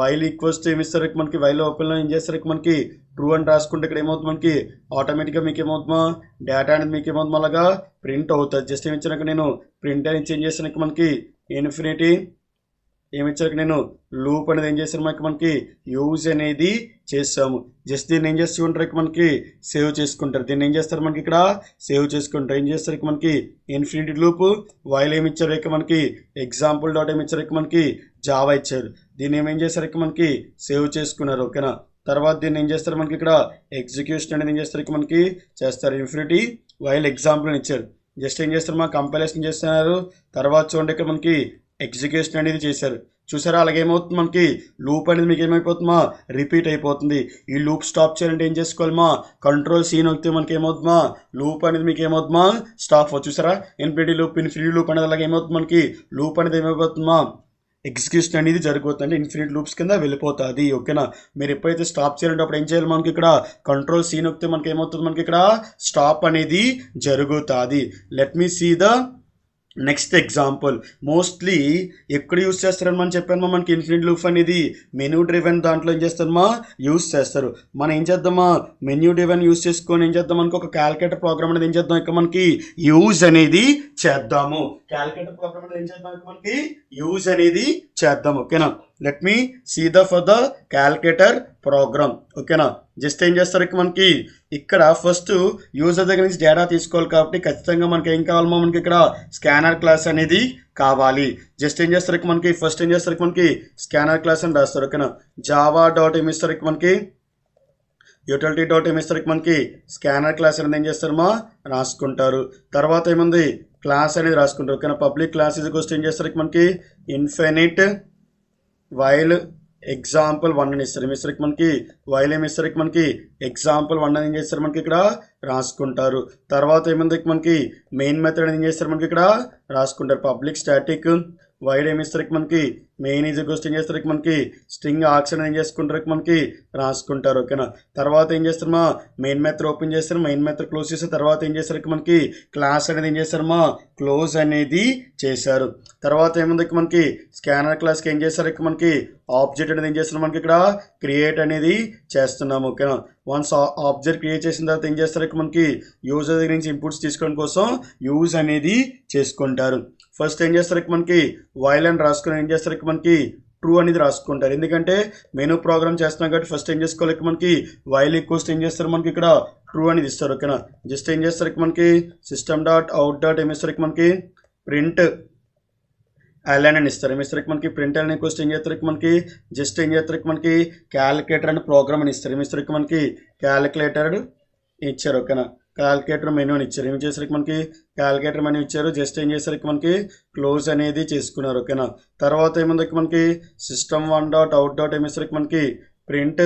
వైల్ ఈక్వల్స్ టు ఏమి ఇస్తారు ఇక్కడ మనకి, వైల్ ఓపెన్లో ఏం చేస్తారు ఇక్కడ మనకి, ట్రూ అని రాసుకుంటే ఇక్కడ ఏమవుతుంది మనకి, ఆటోమేటిక్గా మీకు ఏమవుతుందా, డేటా అనేది మీకు ఏమవుతుంది అలాగా ప్రింట్ అవుతుంది. జస్ట్ ఏమి ఇచ్చాక నేను ప్రింట్ అనేది చేంజ్ చేస్తాను ఇక్కడ మనకి, ఇన్ఫినిటీ ఏమి ఇచ్చాక నేను లూప్ అనేది ఏం చేశాను మనకి యూజ్ అనేది చేసాము. జస్ట్ దీన్ని ఏం చేసుకుంటారు ఇక్కడ మనకి, సేవ్ చేసుకుంటారు. దీన్ని ఏం చేస్తారు మనకి ఇక్కడ సేవ్ చేసుకుంటారు. ఏం చేస్తారు ఇక్కడ మనకి, ఇన్ఫినిటీ లూప్ వైల్ ఏమి ఇచ్చారు ఇక్కడ మనకి, ఎగ్జాంపుల్ డాట్ ఏమి ఇచ్చారు ఇక్కడ మనకి, జావా ఇచ్చారు. దీన్ని ఏం చేస్తారు ఇక్కడ మనకి సేవ్ చేసుకున్నారు. ఓకేనా. తర్వాత దీన్ని ఏం చేస్తారు మనకి ఇక్కడ ఎగ్జిక్యూషన్ అనేది ఏం చేస్తారు ఇక్కడ మనకి చేస్తారు. ఇన్ఫినిటీ వైల్ ఎగ్జాంపుల్ ఇచ్చారు. జస్ట్ ఏం చేస్తారు, మా కంపైలేషన్ చేస్తున్నారు. తర్వాత చూడండి ఇక్కడ మనకి ఎగ్జిక్యూషన్ అనేది చేశారు. చూసారా, అలాగే ఏమవుతుంది మనకి లూప్ అనేది మీకు ఏమైపోతుందా, రిపీట్ అయిపోతుంది. ఈ లూప్ స్టాప్ చేయాలంటే ఏం చేసుకోవాలమ్మా, Ctrl+C నొక్కితే మనకి ఏమవుతుందా, లూప్ అనేది మీకు ఏమవుతుందా స్టాప్. చూసారా, ఇన్ఫినిటీ లూప్ అనేది అలాగే ఏమవుతుంది మనకి, లూప్ అనేది ఏమైపోతుందా, ఎగ్జిక్యూషన్ అనేది జరుగుతుంది, అంటే ఇన్ఫినిట్ లూప్స్ కింద వెళ్ళిపోతుంది. ఓకేనా. మీరు ఎప్పుడైతే స్టాప్ చేయాలంటే అప్పుడు ఏం చేయాలి, మనకి ఇక్కడ Ctrl+C నొక్కితే మనకి ఏమవుతుంది, మనకి ఇక్కడ స్టాప్ అనేది జరుగుతుంది. Let me see the next example. Mostly ఎక్కడ యూస్ చేస్తారని మనం చెప్పామా, మనకి ఇన్ఫినిట్ లూప్ అనేది మెనూ డ్రివెన్ దాంట్లో ఏం చేస్తారమ్మా యూస్ చేస్తారు. మనం ఏం చేద్దామా, మెన్యూ డ్రివెన్ యూస్ చేసుకొని ఏం చేద్దాం, మనకి ఒక క్యాలిక్యులేటర్ ప్రోగ్రామ్ అనేది ఏం చేద్దాం ఇక్కడ మనకి యూజ్ అనేది చేద్దాము. క్యాలిక్యులేటర్ ప్రోగ్రామ్ అనేది ఏం చేద్దాం ఇక్కడ మనకి యూజ్ అనేది చేద్దాం. ఓకేనా. Let me see the for the calculator program. ఓకేనా. జస్ట్ ఏం చేస్తారు ఇక్కడ మనకి, ఇక్కడ ఫస్ట్ యూజర్ దగ్గర నుంచి డేటా తీసుకోవాలి కాబట్టి ఖచ్చితంగా మనకి ఏం కావాలమో, మనకి ఇక్కడ స్కానర్ క్లాస్ అనేది కావాలి. జస్ట్ ఏం చేస్తారు ఇక్కడ మనకి, ఫస్ట్ ఏం చేస్తారు ఇక్కడ మనకి స్కానర్ క్లాస్ అని రాస్తారు. ఓకేనా. జావా డాట్ ఏమి ఇస్తారు ఇక్కడ మనకి, యూటిలిటీ డాట్ ఏమి ఇస్తారు ఇక్కడ మనకి, స్కానర్ క్లాస్ అనేది ఏం చేస్తారమ్మా రాసుకుంటారు. తర్వాత ఏముంది, క్లాస్ అనేది రాసుకుంటారు. ఓకేనా. పబ్లిక్ క్లాస్ ఇది కోసం ఏం చేస్తారు ఇక్కడ మనకి, ఇన్ఫినిట్ వైల్ example1 అని ఇస్తారు. ఏమిస్తారు మనకి వైల్ ఏమిస్తారు మనకి example1 అని ఏం చేస్తారు మనకి ఇక్కడ రాసుకుంటారు. తర్వాత ఏముంది మనకి మెయిన్ మెథడ్ అని ఏం చేస్తారు మనకి ఇక్కడ రాసుకుంటారు. పబ్లిక్ స్టాటిక్ వైడ్ ఏమిస్తారు మనకి మెయిన్ ఈజ్ ఈక్వల్స్ ఏం చేస్తారు మనకి స్ట్రింగ్ ఆర్క్స్ అనేది ఏం చేసుకుంటారు మనకి రాసుకుంటారు. ఓకేనా. తర్వాత ఏం చేస్తారమ్మా మెయిన్ మెథడ్ ఓపెన్ చేస్తారు, మెయిన్ మెథడ్ క్లోజ్ చేస్తారు. తర్వాత ఏం చేస్తారు మనకి క్లాస్ అనేది ఏం చేస్తారమ్మా క్లోజ్ అనేది చేశారు. తర్వాత ఏముంది మనకి స్కానర్ క్లాస్కి ఏం చేస్తారు మనకి ఆబ్జెక్ట్ అనేది ఏం చేస్తున్నాం మనకి ఇక్కడ క్రియేట్ అనేది చేస్తున్నాము. ఓకేనా. వన్స్ ఆబ్జెక్ట్ క్రియేట్ చేసిన తర్వాత ఏం చేస్తారు మనకి యూజర్ దగ్గర నుంచి ఇన్పుట్స్ తీసుకోవడం కోసం యూజ్ అనేది చేసుకుంటారు. ఫస్ట్ ఏం చేస్తారు మనకి వైల్ అని రాసుకుని ఏం చేస్తారు మనకి ట్రూ అనేది రాసుకుంటారు. ఎందుకంటే మెనూ ప్రోగ్రామ్ చేస్తున్నాం కాబట్టి ఫస్ట్ ఏం చేసుకోవాలి మనకి వైల్ ఈక్వల్స్ ఏం చేస్తారు మనకి ఇక్కడ ట్రూ అనేది ఇస్తారు. ఓకేనా. జస్ట్ ఏం చేస్తారు మనకి సిస్టమ్ డాట్ అవుట్ డాట్ ఏం ఇస్తారు మనకి ప్రింట్ అలైన్ అని ఇస్తారు. ఏమి ఇస్తారు మనకి ప్రింట్ అలైన్ ఈక్వల్స్ ఏం చేస్తారు మనకి జస్ట్ ఏం చేస్తారు మనకి క్యాలిక్యులేటర్ అనే ప్రోగ్రామ్ అని ఇస్తారు. ఏమి ఇస్తారు మనకి క్యాలిక్యులేటర్ ఇచ్చారు. ఓకేనా. క్యాలిక్యులేటర్ మెనూ అని ఇచ్చారు. ఏం చేస్తారు మనకి క్యాలిక్యులేటర్ మెనూ ఇచ్చారు. జస్ట్ ఏం చేస్తారు మనకి క్లోజ్ అనేది చేసుకున్నారు. ఓకేనా. తర్వాత ఏముంది మనకి system one dot out dot ఏమి ఇస్తారు మనకి ప్రింట్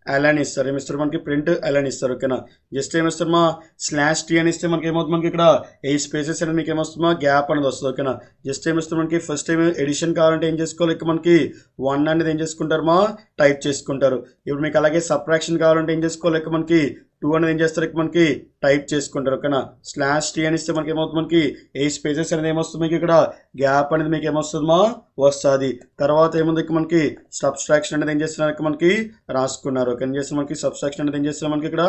అలైన్ ఇస్తారు. ఏమి ఇస్తారు మనకి ప్రింట్ అలైన్ ఇస్తారు. ఓకేనా. జస్ట్ ఏమిస్తారు మా /t అని ఇస్తే మనకి ఏమవుతుంది మనకి ఇక్కడ 8 స్పేసెస్ అనేది మీకు ఏమొస్తుందా గ్యాప్ అనేది వస్తుంది. ఓకేనా. జస్ట్ ఏమిస్తారు మనకి ఫస్ట్ టైం ఎడిషన్ కావాలంటే ఏం చేసుకోవాలి ఇక్కడ మనకి 1 అనేది ఏం చేసుకుంటారు మా టైప్ చేసుకుంటారు. ఇప్పుడు మీకు అలాగే సబ్ట్రాక్షన్ కావాలంటే ఏం చేసుకోవాలి ఇక్కడ మనకి 2 అనేది ఏం చేస్తారు మనకి టైప్ చేసుకుంటారు. ఓకేనా. /t అని ఇస్తే మనకి ఏమవుతుంది మనకి 8 స్పేసెస్ అనేది ఏమొస్తుంది మీకు ఇక్కడ గ్యాప్ అనేది మీకు ఏమొస్తుందా వస్తుంది. తర్వాత ఏముంది మనకి సబ్ట్రాక్షన్ అనేది ఏం చేస్తున్నారు మనకి రాసుకున్నారు. ఓకే. ఏం చేస్తారు మనకి సబ్ట్రాక్షన్ అనేది ఏం చేస్తారు మనకి ఇక్కడ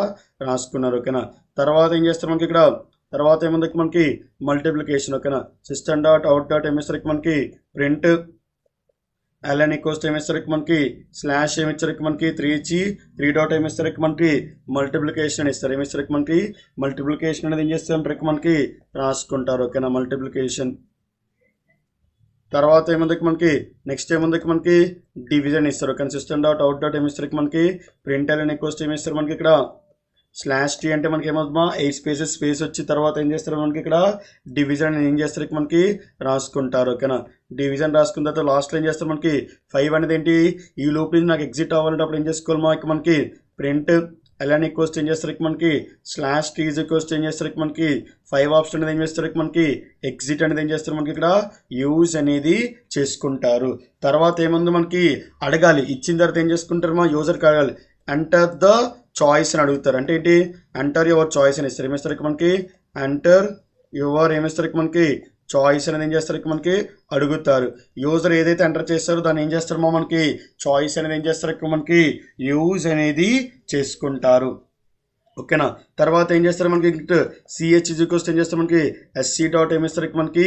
రాసుకున్నారు. ఓకేనా. తర్వాత ఏం చేస్తారు మనకి ఇక్కడ తర్వాత ఏముంది మనకి మల్టిప్లికేషన్. ఓకేనా. సిస్టమ్ డాట్ అవుట్ డాట్ ఏం చేస్తారు మనకి ప్రింట్ అలైన్ ఈక్వల్స్ ఏమి ఇస్తారు మనకి స్లాష్ ఏమి ఇస్తారు మనకి 3 ఇచ్చి 3 డాట్ ఏమి ఇస్తారు మనకి మల్టిప్లికేషన్ ఇస్తారు. ఏమి ఇస్తారు మనకి మల్టిప్లికేషన్ అనేది ఏం చేస్తారు మనకి రాసుకుంటారు. ఓకేనా. మల్టిప్లికేషన్ తర్వాత ఏముంది మనకి నెక్స్ట్ ఏముంది మనకి డివిజన్ ఇస్తారు. Okay. System dot out dot ఏమి ఇస్తారు మనకి ప్రింట్ అలైన్ ఈక్వల్స్ ఏమి ఇస్తారు మనకి ఇక్కడ /t అంటే మనకి ఏమవుతుందా 8 స్పేసెస్ స్పేస్ వచ్చి తర్వాత ఏం చేస్తారు మనకి ఇక్కడ డివిజన్ ఏం చేస్తారు మనకి రాసుకుంటారు. ఓకేనా. డివిజన్ రాసుకున్న తర్వాత లాస్ట్లో ఏం చేస్తారు మనకి 5 అనేది ఏంటి ఈ లూప్ నుంచి నాకు ఎగ్జిట్ అవ్వాలంటే అప్పుడు ఏం చేసుకోవాలి మనకి ప్రింట్ అలైన్ ఈక్వల్స్ ఏం చేస్తారు మనకి /t ఈక్వల్స్ ఏం చేస్తారు మనకి 5 ఆప్షన్ అనేది ఏం చేస్తారు మనకి ఎగ్జిట్ అనేది ఏం చేస్తారు మనకి ఇక్కడ యూజ్ అనేది చేసుకుంటారు. తర్వాత ఏముంది మనకి అడగాలి ఇచ్చిన తర్వాత ఏం చేసుకుంటారు మా యూజర్కి అడగాలి ఎంటర్ ద చాయిస్ అని అడుగుతారు. అంటే ఏంటి ఎంటర్ యువర్ చాయిస్ అని ఇస్తారు. ఏమిస్తారు మనకి ఎంటర్ యువర్ ఏమిస్తారు మనకి చాయిస్ అనేది ఏం చేస్తారు మనకి అడుగుతారు. యూజర్ ఏదైతే ఎంటర్ చేస్తారో దాన్ని ఏం చేస్తారో మనకి చాయిస్ అనేది ఏం చేస్తారు మనకి యూజ్ అనేది చేసుకుంటారు. ఓకేనా. తర్వాత ఏం చేస్తారు మనకి ch ఏం చేస్తారు మనకి sc డాట్ ఏమి ఇస్తారు మనకి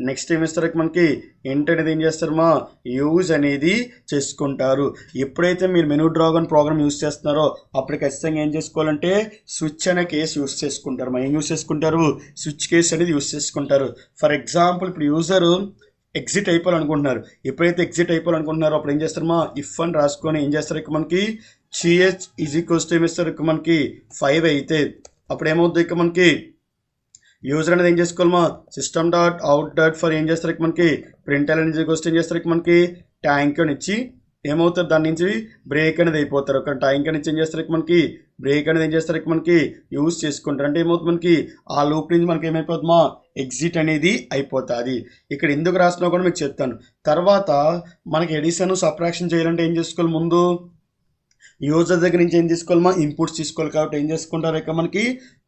నెక్స్ట్ ఏమి ఇస్తారు మనకి ఇంట్ అనేది ఏం చేస్తారు మా యూజ్ అనేది చేసుకుంటారు. ఎప్పుడైతే మీరు మెనూ డ్రాగన్ ప్రోగ్రామ్ యూజ్ చేస్తున్నారో అప్పుడు ఖచ్చితంగా ఏం చేసుకోవాలంటే స్విచ్ అనే కేసు యూజ్ చేసుకుంటారు. ఏం యూజ్ చేసుకుంటారు స్విచ్ కేసు అనేది యూజ్ చేసుకుంటారు. ఫర్ ఎగ్జాంపుల్ ఇప్పుడు యూజరు ఎగ్జిట్ అయిపోవాలనుకుంటున్నారు. ఎప్పుడైతే ఎగ్జిట్ అయిపోవాలనుకుంటున్నారో అప్పుడు ఏం చేస్తారు మా ఇఫ్ అని రాసుకొని ఏం చేస్తారు మనకి ch ఏమి ఇస్తారు మనకి 5 అయితే అప్పుడు ఏమవుతుంది ఇక మనకి యూజర్ అనేది ఏం చేసుకోవాలి మా system dot out dot for ఏం చేస్తారు మనకి ప్రింట్ అలైన్ ఏం చేస్తారు మనకి ట్యాంక్ అని ఇచ్చి ఏమవుతారు దాని నుంచి బ్రేక్ అనేది అయిపోతారు. ఒక ట్యాంక్ అనేది ఏం చేస్తారు మనకి బ్రేక్ అనేది ఏం చేస్తారు మనకి యూజ్ చేసుకుంటారు. అంటే ఏమవుతుంది మనకి ఆ లూప్ నుంచి మనకి ఏమైపోతుందా ఎగ్జిట్ అనేది అయిపోతుంది. ఇక్కడ ఎందుకు రాసినా కూడా మీకు చెప్తాను. తర్వాత మనకి ఎడిషన్ సబ్ట్రాక్షన్ చేయాలంటే ఏం చేసుకోవాలి ముందు యూజర్ దగ్గర నుంచి ఏం తీసుకోవాలి మా ఇన్పుట్స్ తీసుకోవాలి. కాబట్టి ఏం చేసుకుంటారు ఇక్కడ మనకి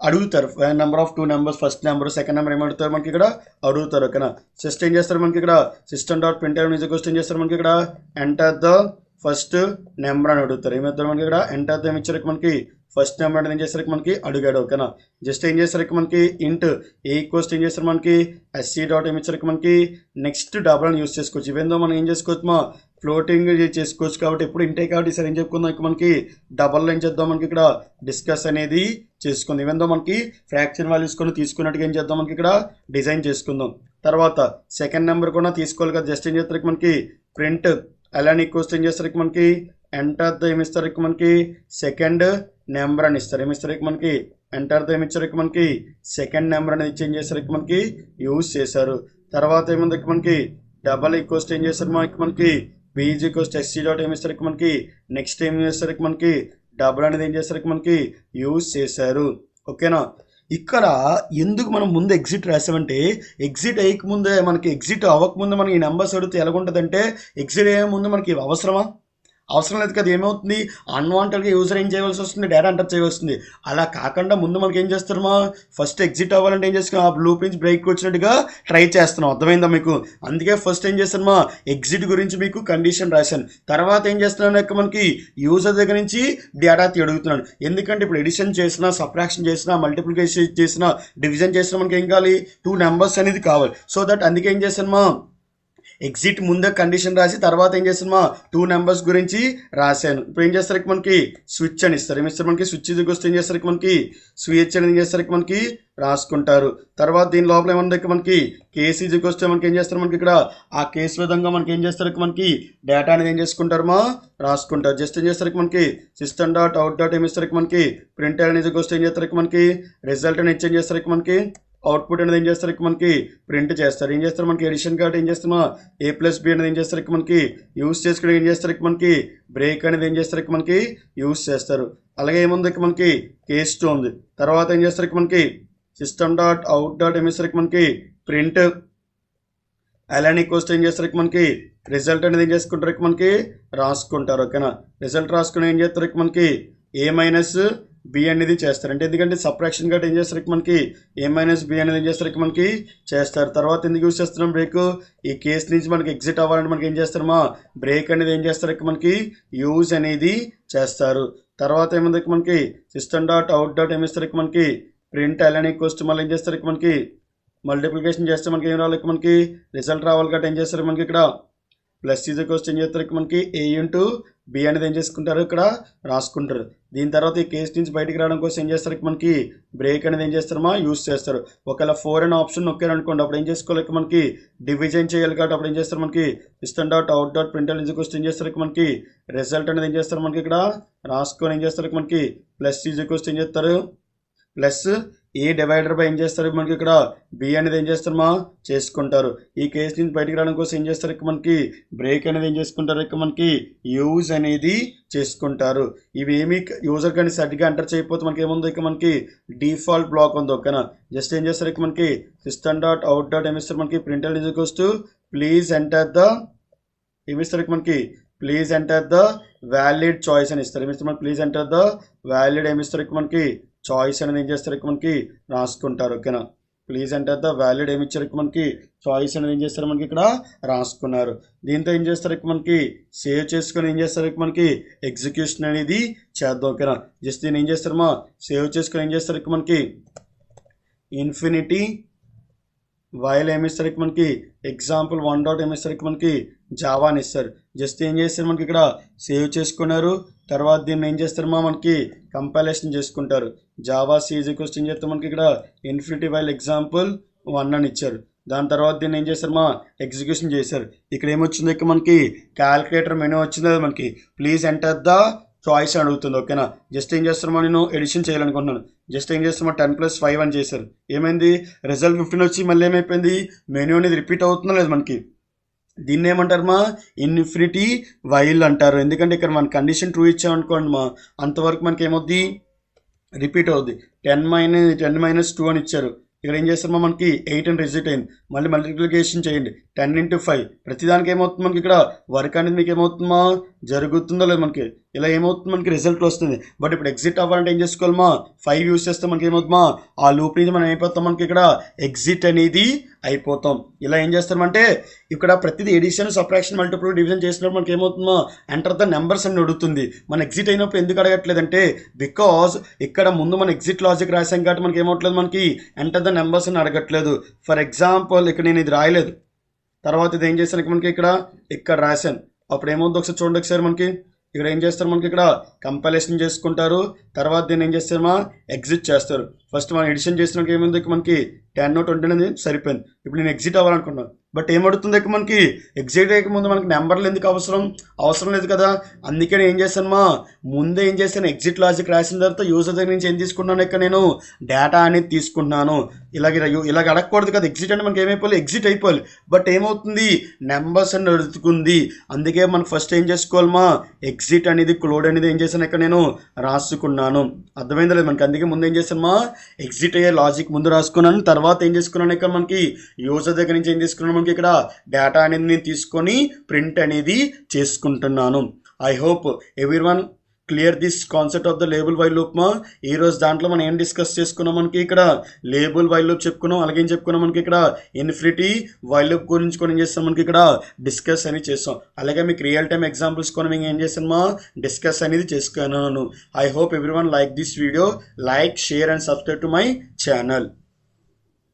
అడుగుతారు number of 2 numbers first number second number ఏమడుగుతారు మనకి ఇక్కడ అడుగుతారు. ఓకేనా. జస్ట్ ఏం చేస్తారు మనకి ఇక్కడ సిస్టమ్ డాట్ ప్రింట్ అలైన్ ఏం చేస్తారు మనకి ఇక్కడ ఎంటర్ ద ఫస్ట్ నెంబర్ అని అడుగుతారు. ఏమవుతారు మనకి ఇక్కడ ఎంటర్ ద ఏమి ఇచ్చారు మనకి ఫస్ట్ నెంబర్ అనేది ఏం చేస్తారు మనకి అడిగాడు. ఓకేనా. జస్ట్ ఏం చేస్తారు మనకి ఇంట్ ఏ ఈక్వల్స్ ఏం చేస్తారు మనకి sc డాట్ ఏమి ఇచ్చారు మనకి నెక్స్ట్ డబుల్ అని యూజ్ చేసుకోవచ్చు. ఇవేందో మనం ఏం చేసుకోవచ్చు మా ఫ్లోటింగ్ చేసుకోవచ్చు. కాబట్టి ఎప్పుడు ఇంటే కాబట్టి సరే ఏం చెప్పుకుందాం ఇక మనకి డబల్ ఏం చేద్దాం మనకి ఇక్కడ డిస్కస్ అనేది చేసుకుందాం. ఇవేందో మనకి ఫ్రాక్షన్ వాల్యూస్ కొని తీసుకున్నట్టుగా ఏం చేద్దాం మనకి ఇక్కడ డిజైన్ చేసుకుందాం. తర్వాత సెకండ్ నెంబర్ కూడా తీసుకోవాలి కదా. జస్ట్ ఏం చేస్తారు మనకి ప్రింట్ అలైన్ ఈక్వల్స్ ఏం చేస్తారు మనకి ఎంటర్ ద ఏమి ఇస్తారు మనకి సెకండ్ నెంబర్ అని ఇస్తారు. ఏమి ఇస్తారు మనకి ఎంటర్ ద ఏమి ఇచ్చారు మనకి సెకండ్ నెంబర్ అనేది చేంజ్ చేస్తారు మనకి యూజ్ చేశారు. తర్వాత ఏముంది మనకి డబల్ ఈక్వల్స్ ఏం చేస్తారు మనకి b sc డాట్ ఏమి ఇస్తారు మనకి నెక్స్ట్ ఏం చేస్తారు మనకి డబుల్ అనేది ఏం చేస్తారు మనకి యూజ్ చేశారు. ఓకేనా. ఇక్కడ ఎందుకు మనం ముందు ఎగ్జిట్ రాసామంటే ఎగ్జిట్ అయ్యకముందే మనకి ఎగ్జిట్ అవ్వకముందే మనకి ఈ నెంబర్స్ అడిగితే ఎలాగుంటుందంటే ఎగ్జిట్ అయ్యే ముందు మనకి ఇవి అవసరమా, అవసరం లేదు కదా. ఏమవుతుంది, అన్వాంటెడ్గా యూజర్ ఏం చేయవలసి వస్తుంది, డేటా ఎంటర్ చేయవలసింది. అలా కాకుండా ముందు మనకి ఏం చేస్తామా, ఫస్ట్ ఎగ్జిట్ అవ్వాలంటే ఏం చేస్తున్నాం, ఆ బ్లూ ప్రింట్స్ బ్రేక్ వచ్చినట్టుగా ట్రై చేస్తున్నాం. అర్థమైందా మీకు? అందుకే ఫస్ట్ ఏం చేస్తామా, ఎగ్జిట్ గురించి మీకు కండిషన్ రాశాను. తర్వాత ఏం చేస్తున్నాను, ఇక మనకి యూజర్ దగ్గర నుంచి డేటా అడుగుతున్నాను. ఎందుకంటే ఇప్పుడు ఎడిషన్ చేసినా, సబ్ట్రాక్షన్ చేసినా, మల్టిప్లికేషన్ చేసినా, డివిజన్ చేసినా మనకి ఏం కావాలి, 2 నెంబర్స్ అనేది కావాలి. సో దట్ అందుకే ఏం చేస్తామా, ఎగ్జిట్ ముందే కండిషన్ రాసి తర్వాత ఏం చేస్తామా 2 నెంబర్స్ గురించి రాశాను. ఇప్పుడు ఏం చేస్తారు, మనకి స్విచ్ అని ఇస్తారు. ఏమిస్తారు మనకి, స్విచ్ ఇది వస్తే ఏం చేస్తారు, మనకి స్విచ్ అనేది ఏం చేస్తారు, మనకి రాసుకుంటారు. తర్వాత దీని లోపల ఏమన్నా మనకి కేసు ఈజీకి వస్తే మనకి ఏం చేస్తారు, మనకి ఇక్కడ ఆ కేసు విధంగా మనకి ఏం చేస్తారు, మనకి డేటా అనేది ఏం చేసుకుంటారు రాసుకుంటారు. జస్ట్ ఏం చేస్తారు, మనకి సిస్టమ్ డాట్ అవుట్ డాట్ ఏమి ఇస్తారు, మనకి ప్రింట్ అనేది వస్తే ఏం చేస్తారు, మనకి రిజల్ట్ అని ఏం చేస్తారు, మనకి అవుట్పుట్ అనేది ఏం చేస్తారు, మనకి ప్రింట్ చేస్తారు. ఏం చేస్తారు, మనకి ఎడిషన్ కాబట్టి ఏం చేస్తామా A+B అనేది ఏం చేస్తారు, మనకి యూస్ చేసుకుని ఏం చేస్తారు, మనకి బ్రేక్ అనేది ఏం చేస్తారు, మనకి యూస్ చేస్తారు. అలాగే ఏముంది, మనకి కేస్ 2 ఉంది. తర్వాత ఏం చేస్తారు, మనకి సిస్టమ్ డాట్ అవుట్ డాట్ ఏం చేస్తారు, మనకి ప్రింట్ అలానికి వస్తే ఏం చేస్తారు, మనకి రిజల్ట్ అనేది ఏం చేసుకుంటారు, మనకి రాసుకుంటారు. ఓకేనా, రిజల్ట్ రాసుకుని ఏం చేస్తారు, మనకి A-B అనేది చేస్తారు. అంటే ఎందుకంటే సబ్ట్రాక్షన్ కాబట్టి ఏం చేస్తారు, మనకి A-B అనేది ఏం చేస్తారు, మనకి చేస్తారు. తర్వాత ఎందుకు యూజ్ చేస్తున్నాం బ్రేక్, ఈ కేసు నుంచి మనకి ఎగ్జిట్ అవ్వాలంటే మనకి ఏం చేస్తారమ్మా, బ్రేక్ అనేది ఏం చేస్తారు, మనకి యూజ్ అనేది చేస్తారు. తర్వాత ఏముంది, మనకి సిస్టమ్ డాట్ అవుట్ డాట్ ఏమి ఇస్తారు, మనకి ప్రింట్ అలానికి వస్తే మళ్ళీ ఏం చేస్తారు, మనకి మల్టిప్లికేషన్ చేస్తే మనకి ఏం రావాలి, మనకి రిజల్ట్ రావాలి కాబట్టి ఏం చేస్తారు, మనకి ఇక్కడ ప్లస్ ఈజీకి వస్తే ఏం చేస్తారు, మనకి A/B అనేది ఏం చేసుకుంటారు, ఇక్కడ రాసుకుంటారు. దీని తర్వాత ఈ కేసు నుంచి బయటికి రావడం కోసం ఏం చేస్తారు, మనకి బ్రేక్ అనేది ఏం చేస్తారమ్మా యూస్ చేస్తారు. ఒకవేళ 4 అనే ఆప్షన్ నొక్కారు అనుకోండి, అప్పుడు ఏం చేసుకోవాలి, మనకి డివిజన్ చేయాలి కాబట్టి అప్పుడు ఏం చేస్తారు, మనకి system dot out dot print ఈజీకి వస్తే ఏం చేస్తారు, మనకి రిజల్ట్ అనేది ఏం చేస్తారు, మనకి ఇక్కడ రాసుకొని ఏం చేస్తారు, మనకి ప్లస్ ఈజీకి వస్తే ఏం చేస్తారు, ప్లస్ A డివైడర్ బై ఏం చేస్తారు, మనకి ఇక్కడ B అనేది ఏం చేస్తారమ్మా చేసుకుంటారు. ఈ కేసు నుంచి బయటికి రావడం కోసం ఏం చేస్తారు, మనకి బ్రేక్ అనేది ఏం చేసుకుంటారు, మనకి యూజ్ అనేది చేసుకుంటారు. ఇవి ఏమి యూజర్ కానీ సరిగ్గా ఎంటర్ చేయకపోతే మనకి ఏముంది, మనకి డిఫాల్ట్ బ్లాక్ ఉంది. ఓకేనా, జస్ట్ ఏం చేస్తారు, మనకి సిస్టమ్ డాట్ అవుట్ డాట్ ఏమిస్తారు, మనకి printer is equals to please enter the ఏమిస్తారు, మనకి please enter the valid choice అని ఇస్తారు. ఏమిస్తారు, మనకి ప్లీజ్ ఎంటర్ ద వ్యాలిడ్ ఏమిస్తారు, మనకి చాయిస్ అనేది ఏం చేస్తారు, మనకి రాసుకుంటారు. ఓకేనా, ప్లీజ్ ఎంటర్ ద వ్యాలిడ్ ఏమి ఇచ్చారు, మనకి చాయిస్ అనేది ఏం చేస్తారు, మనకి ఇక్కడ రాసుకున్నారు. దీంతో ఏం చేస్తారు, మనకి సేవ్ చేసుకొని ఏం చేస్తారు, మనకి ఎగ్జిక్యూషన్ అనేది చేద్దాం. ఓకేనా, జస్ట్ దీన్ని ఏం చేస్తారమ్మా సేవ్ చేసుకొని ఏం చేస్తారు, మనకి ఇన్ఫినిటీ వైల్ ఏమి ఇస్తారు, మనకి ఎగ్జాంపుల్ 1 డాట్ ఏమి ఇస్తారు, మనకి జావా అని ఇస్తారు. జస్ట్ ఏం చేస్తారు, మనకి ఇక్కడ సేవ్ చేసుకున్నారు. తర్వాత దీన్ని ఏం చేస్తారమ్మా మనకి కంపైలేషన్ చేసుకుంటారు. జావా C ఈక్వల్స్ ఏం చేస్తాం, మనకి ఇక్కడ ఇన్ఫినిటీ వైల్ ఎగ్జాంపుల్ 1 అని ఇచ్చారు. దాని తర్వాత దీన్ని ఏం చేస్తారమ్మా ఎగ్జిక్యూషన్ చేశారు. ఇక్కడ ఏమొచ్చింది, ఇక్కడ మనకి క్యాలిక్యులేటర్ మెనూ వచ్చింది, మనకి ప్లీజ్ ఎంటర్ ద చాయిస్ అడుగుతుంది. ఓకేనా, జస్ట్ ఏం చేస్తారమ్మా నేను ఎడిషన్ చేయాలనుకుంటున్నాను. జస్ట్ ఏం చేస్తామా 10+5 అని చేశారు. ఏమైంది, రిజల్ట్ 15 వచ్చి మళ్ళీ ఏమైపోయింది, మెనూ అనేది రిపీట్ అవుతుందో లేదు మనకి. దీన్ని ఏమంటారమ్మా ఇన్ఫినిటీ వైల్ అంటారు. ఎందుకంటే ఇక్కడ మన కండిషన్ ట్రూ ఇచ్చామనుకోండి అంతవరకు మనకి ఏమవుద్ది రిపీట్ అవుద్ది. 10-2 అని ఇచ్చారు. ఇక్కడ ఏం చేస్తారమ్మా మనకి 8 అని రిజల్ట్ అయింది. మళ్ళీ మల్టిప్లికేషన్ చేయండి 10 × 5. ప్రతిదానికి ఏమవుతుంది, మనకి ఇక్కడ వర్క్ అనేది మీకు ఏమవుతుందా జరుగుతుందో లేదు మనకి ఇలా ఏమవుతుంది, మనకి రిజల్ట్ వస్తుంది. బట్ ఇప్పుడు ఎగ్జిట్ అవ్వాలంటే ఏం చేసుకోవాలమ్మా 5 యూస్ చేస్తే మనకి ఏమవుతుందా ఆ లూప్ నుంచి మనం అయిపోతాం, మనకి ఇక్కడ ఎగ్జిట్ అనేది అయిపోతాం. ఇలా ఏం చేస్తామంటే ఇక్కడ ప్రతిదీ ఎడిషన్ సబ్ట్రాక్షన్ మల్టిపుల్ డివిజన్ చేసినప్పుడు మనకి ఏమవుతుందో ఎంటర్ ద నెంబర్స్ అని అడుగుతుంది. మన ఎగ్జిట్ అయినప్పుడు ఎందుకు అడగట్లేదంటే బికాజ్ ఇక్కడ ముందు మన ఎగ్జిట్ లాజిక్ రాసాం కాబట్టి మనకి ఏమవట్లేదు, మనకి ఎంటర్ ద నెంబర్స్ అని అడగట్లేదు. ఫర్ ఎగ్జాంపుల్ ఇక్కడ నేను ఇది రాయలేదు, తర్వాత ఇది ఏం చేశాను మనకి ఇక్కడ రాశాను. అప్పుడు ఏమవుతుంది ఒకసారి చూడండి. ఒకసారి మనకి ఇక్కడ ఏం చేస్తారు, మనకి ఇక్కడ కంపైలేషన్ చేసుకుంటారు. తర్వాత దీన్ని ఏం చేస్తారమ్మా ఎగ్జిట్ చేస్తారు. ఫస్ట్ మనం ఎడిషన్ చేసినాక ఏముంది, మనకి 10-20 అనేది సరిపోయింది. ఇప్పుడు నేను ఎగ్జిట్ అవ్వాలనుకున్నాను, బట్ ఏమడుతుంది మనకి ఎగ్జిట్ అయ్యకముందు మనకి నెంబర్లు ఎందుకు అవసరం లేదు కదా. అందుకే నేను ఏం చేశానమ్మా ముందే ఏం చేశాను ఎగ్జిట్ లాజిక్ రాసిన తర్వాత యూజర్ దగ్గర నుంచి ఏం తీసుకున్నాను, ఇక్కడ నేను డేటా అనేది తీసుకుంటున్నాను. ఇలాగ అడగకూడదు కదా. ఎగ్జిట్ అంటే మనకి ఏమైపోవాలి, ఎగ్జిట్ అయిపోవాలి. బట్ ఏమవుతుంది నెంబర్స్ అని అడుగుతుంది. అందుకే మనం ఫస్ట్ ఏం చేసుకోవాలమ్మా ఎగ్జిట్ అనేది క్లోడ్ అనేది ఏం చేశాను ఇక్కడ నేను రాసుకున్నాను. అర్థమైందా లేదు మనకి. అందుకే ముందు ఏం చేశానమ్మా ఎగ్జిట్ అయ్యే లాజిక్ ముందు రాసుకున్నాను. తర్వాత ఏం చేసుకున్నాను, ఇక్కడ మనకి యూజర్ దగ్గర నుంచి ఏం చేసుకున్నాను, మనకి ఇక్కడ డేటా అనేది నేను తీసుకొని ప్రింట్ అనేది చేసుకుంటున్నాను. I hope everyone clear this concept of the label while loop మా. ఈరోజు దాంట్లో మనం ఏం డిస్కస్ చేసుకున్నాం, మనకి ఇక్కడ లేబుల్ వైల్ లూప్ చెప్పుకున్నాం. అలాగే ఏం చెప్పుకున్నాం, మనకి ఇక్కడ ఇన్ఫినిటీ వైల్ లూప్ గురించి కూడా ఏం చేస్తాం, మనకి ఇక్కడ డిస్కస్ అని చేస్తాం. అలాగే మీకు రియల్ టైమ్ ఎగ్జాంపుల్స్ కూడా మేము ఏం చేస్తాం మా, డిస్కస్ అనేది చేసుకున్నాను. I hope everyone like this video. Like, share and subscribe to my channel.